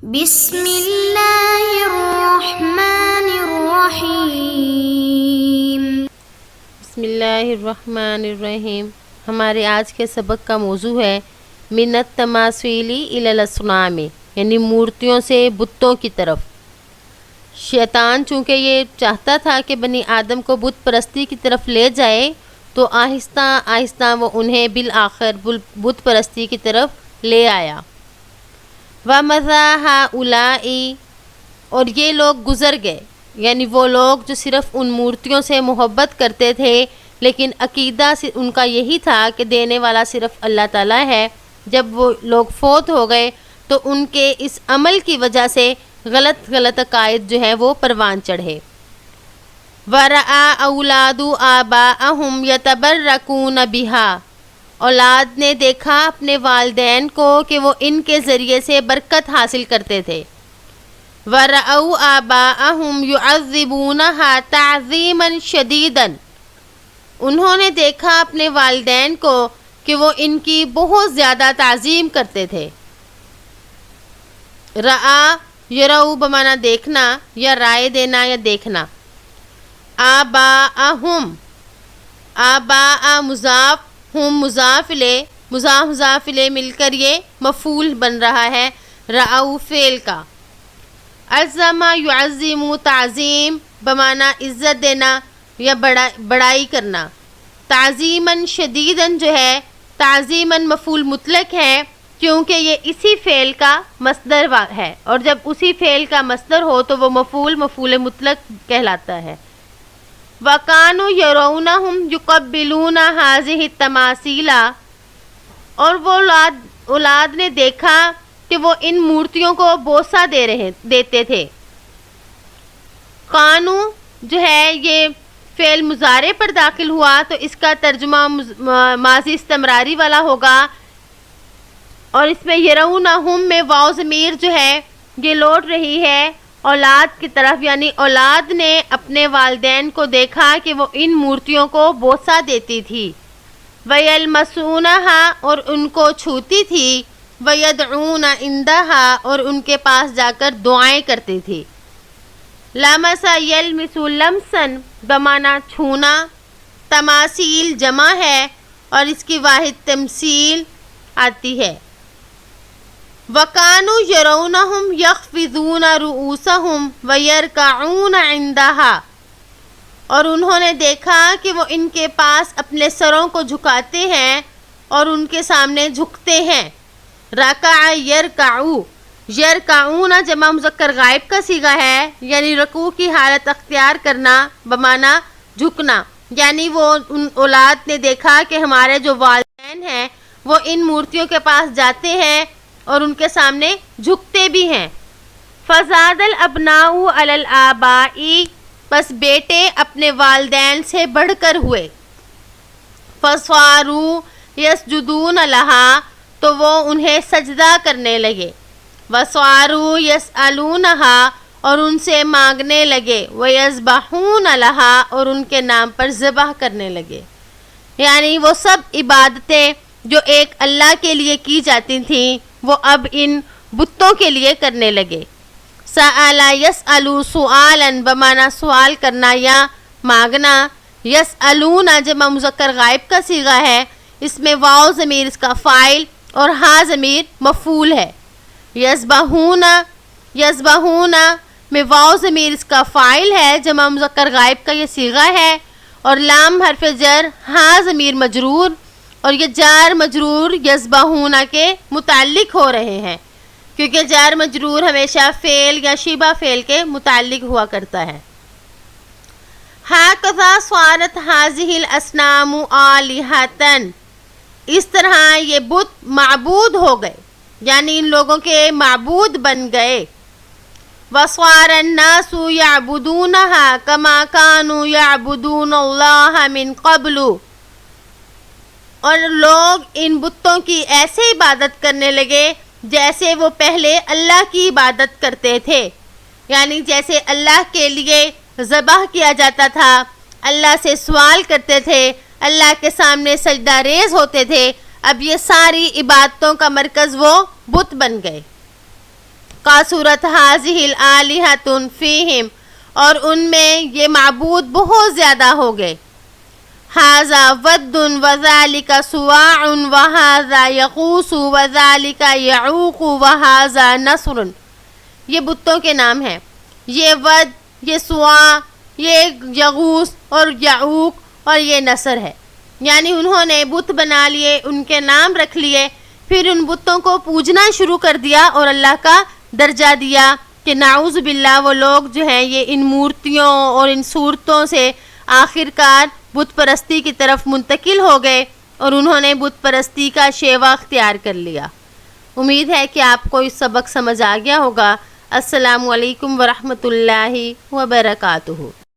بسم اللہ الرحمن الرحیم۔ بسم اللہ الرحمن الرحیم۔ ہمارے آج کے سبق کا موضوع ہے من التماثیل الی الاصنام، یعنی مورتیوں سے بتوں کی طرف۔ شیطان چونکہ یہ چاہتا تھا کہ بنی آدم کو بت پرستی کی طرف لے جائے، تو آہستہ آہستہ وہ انہیں بالآخر بت پرستی کی طرف لے آیا۔ وَمَضَى هَؤُلَاءِ، اور یہ لوگ گزر گئے، یعنی وہ لوگ جو صرف ان مورتیوں سے محبت کرتے تھے، لیکن عقیدہ ان کا یہی تھا کہ دینے والا صرف اللہ تعالیٰ ہے۔ جب وہ لوگ فوت ہو گئے تو ان کے اس عمل کی وجہ سے غلط عقائد جو ہیں وہ پروان چڑھے۔ وَرَأَى أَوْلَادُ آبَاءَهُمْ يَتَبَرَّكُونَ بِهَا، اولاد نے دیکھا اپنے والدین کو کہ وہ ان کے ذریعے سے برکت حاصل کرتے تھے۔ وَرَأَوْا آبَاءَهُمْ يُعَذِّبُونَهَا تَعْظِيمًا شَدِيدًا، انہوں نے دیکھا اپنے والدین کو کہ وہ ان کی بہت زیادہ تعظیم کرتے تھے۔ رَآ یرو بمانا دیکھنا یا رائے دینا یا دیکھنا۔ آباءہم، آباء مضاف، ہم مضاف الیہ مل کر یہ مفعول بن رہا ہے رأو فعل کا۔ عظم یعظم تعظیم بمانا عزت دینا یا بڑائی کرنا۔ تعظیماً شدیداً جو ہے تعظیماً مفعول مطلق ہے، کیونکہ یہ اسی فعل کا مصدر ہے، اور جب اسی فعل کا مصدر ہو تو وہ مفعول مطلق کہلاتا ہے۔ وَكَانُوا يَرَوْنَهُمْ يُقَبِّلُونَ هَذِهِ التَّمَاثِيلَ، اور وہ اولاد نے دیکھا کہ وہ ان مورتیوں کو بوسہ دیتے تھے۔ قانو جو ہے یہ فعل مضارع پر داخل ہوا تو اس کا ترجمہ ماضی استمراری والا ہوگا، اور اس میں یرونہم میں واو ضمیر جو ہے یہ لوٹ رہی ہے اولاد کی طرف، یعنی اولاد نے اپنے والدین کو دیکھا کہ وہ ان مورتیوں کو بوسہ دیتی تھی۔ وَيَلْمَسُونَهَا، اور ان کو چھوتی تھی۔ وَيَدْعُونَ عِنْدَهَا، اور ان کے پاس جا کر دعائیں کرتی تھی۔ لَمَسَ يَلْمِسُ لَمْسًا بمانا چھونا۔ تماثیل جمع ہے اور اس کی واحد تمثیل آتی ہے۔ وَكَانُوا يَرَوْنَهُمْ يَخْفِضُونَ رُؤُوسَهُمْ وَيَرْكَعُونَ عِنْدَهَا، اور انہوں نے دیکھا کہ وہ ان کے پاس اپنے سروں کو جھکاتے ہیں اور ان کے سامنے جھکتے ہیں۔ رَكَعَ يَرْكَعُ، یرکعون جمع مذکر غائب کا صیغہ ہے، یعنی رکوع کی حالت اختیار کرنا بمانا جھکنا، یعنی وہ ان اولاد نے دیکھا کہ ہمارے جو والدین ہیں وہ ان مورتیوں کے پاس جاتے ہیں اور ان کے سامنے جھکتے بھی ہیں۔ فَزَادَ الْأَبْنَاءُ عَلَى الْآبَاءِ، بس بیٹے اپنے والدین سے بڑھ کر ہوئے۔ فَصَارُوا يَسْجُدُونَ لَهَا، تو وہ انہیں سجدہ کرنے لگے۔ وَصَارُوا يَسْأَلُونَهَا، اور ان سے مانگنے لگے۔ وَيَذْبَحُونَ لَهَا، اور ان کے نام پر ذبح کرنے لگے۔ یعنی وہ سب عبادتیں جو ایک اللہ کے لیے کی جاتی تھیں وہ اب ان بتوں کے لیے کرنے لگے۔ سَأَلَ يَسْأَلُ سُؤَالًا بمانا سوال کرنا یا مانگنا۔ يَسْأَلُونَ جمع مذکر غائب کا صیغہ ہے، اس میں واو ضمیر اس کا فاعل اور ہا ضمیر مفعول ہے۔ یذبحون میں واو ضمیر اس کا فاعل ہے، جمع مذکر غائب کا یہ صیغہ ہے، اور لام حرف جر، ہا ضمیر مجرور، اور یہ جار مجرور یذبحون کے متعلق ہو رہے ہیں، کیونکہ جار مجرور ہمیشہ فعل یا شبہ فعل کے متعلق ہوا کرتا ہے۔ ہَكَذَا صَارَتْ هَذِهِ الْأَصْنَامُ آلِهَةً، اس طرح یہ بت معبود ہو گئے، یعنی ان لوگوں کے معبود بن گئے۔ وَصَارَ النَّاسُ يَعْبُدُونَهَا كَمَا كَانُوا يَعْبُدُونَ اللَّهَ مِن قَبْلُ، اور لوگ ان بتوں کی ایسے عبادت کرنے لگے جیسے وہ پہلے اللہ کی عبادت کرتے تھے، یعنی جیسے اللہ کے لیے ذبح کیا جاتا تھا، اللہ سے سوال کرتے تھے، اللہ کے سامنے سجدہ ریز ہوتے تھے، اب یہ ساری عبادتوں کا مرکز وہ بت بن گئے۔ قاصرت حاذہ الآلہۃ فیہم، اور ان میں یہ معبود بہت زیادہ ہو گئے. ھذا ود وذالک سواع وھذا یغوث وذالک یعوق وھذا نصر. یہ بتوں کے نام ہیں. یہ ود، یہ سواع، یہ یغوث اور یعوق اور یہ نصر ہے. یعنی انہوں نے بت بنا لیے، ان کے نام رکھ لیے، پھر ان بتوں کو پوجنا شروع کر دیا اور اللہ کا درجہ دیا کہ نعوذ باللہ وہ لوگ جو ہیں یہ ان مورتیوں اور ان صورتوں سے آخر کار بت پرستی کی طرف منتقل ہو گئے اور انہوں نے بت پرستی کا شیوا اختیار کر لیا. امید ہے کہ آپ کو اس سبق سمجھ آ گیا ہوگا. السلام علیکم ورحمۃ اللہ وبرکاتہ.